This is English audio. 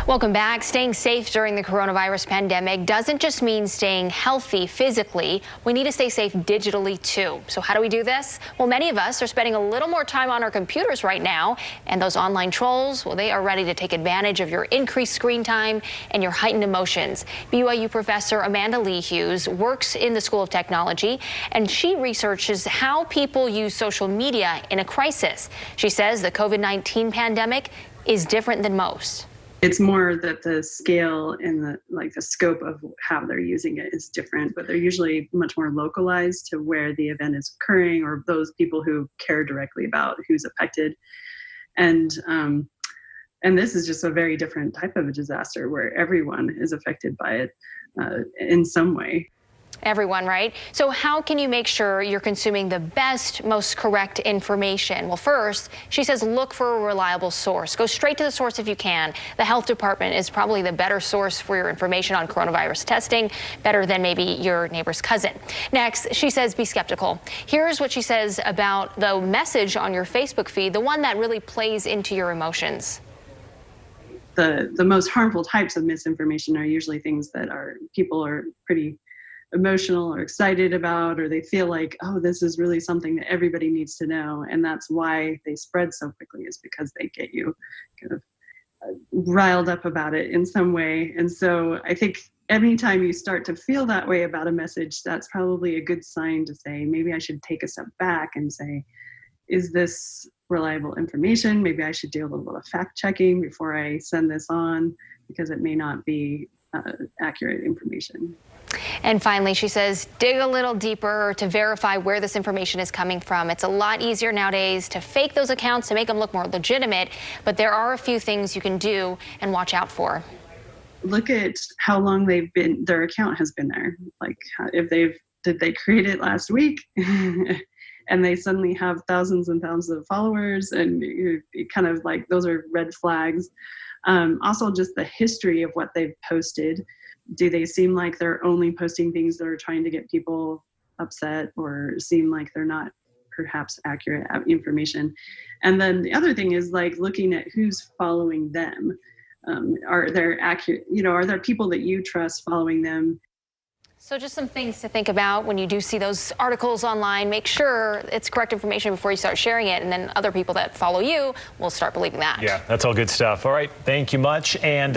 Welcome back. Staying safe during the coronavirus pandemic doesn't just mean staying healthy physically. We need to stay safe digitally too. So how do we do this? Well, many of us are spending a little more time on our computers right now, and those online trolls, well, they are ready to take advantage of your increased screen time and your heightened emotions. BYU professor Amanda Lee Hughes works in the School of Technology, and she researches how people use social media in a crisis. She says the COVID-19 pandemic is different than most. It's more that the scale and the scope of how they're using it is different, but they're usually much more localized to where the event is occurring or those people who care directly about who's affected. And this is just a very different type of a disaster where everyone is affected by it in some way. Everyone, right? So how can you make sure you're consuming the best, most correct information? Well, first, she says look for a reliable source. Go straight to the source if you can. The health department is probably the better source for your information on coronavirus testing, better than maybe your neighbor's cousin. Next, she says be skeptical. Here's what she says about the message on your Facebook feed, the one that really plays into your emotions. The most harmful types of misinformation are usually things that people are pretty emotional or excited about, or they feel like, oh, this is really something that everybody needs to know. And that's why they spread so quickly, is because they get you kind of riled up about it in some way. And so I think anytime you start to feel that way about a message, that's probably a good sign to say, maybe I should take a step back and say, is this reliable information? Maybe I should do a little bit of fact checking before I send this on, because it may not be accurate information. And finally, she says, dig a little deeper to verify where this information is coming from. It's a lot easier nowadays to fake those accounts, to make them look more legitimate, but there are a few things you can do and watch out for. Look at how long their account has been there. Like, did they create it last week? And they suddenly have thousands and thousands of followers, and you kind of like, those are red flags. Also, just the history of what they've posted. Do they seem like they're only posting things that are trying to get people upset, or seem like they're not perhaps accurate information? And then the other thing is like looking at who's following them. Are there accurate, are there people that you trust following them? So just some things to think about when you do see those articles online. Make sure it's correct information before you start sharing it, and then other people that follow you will start believing that. Yeah, that's all good stuff. All right, thank you much. And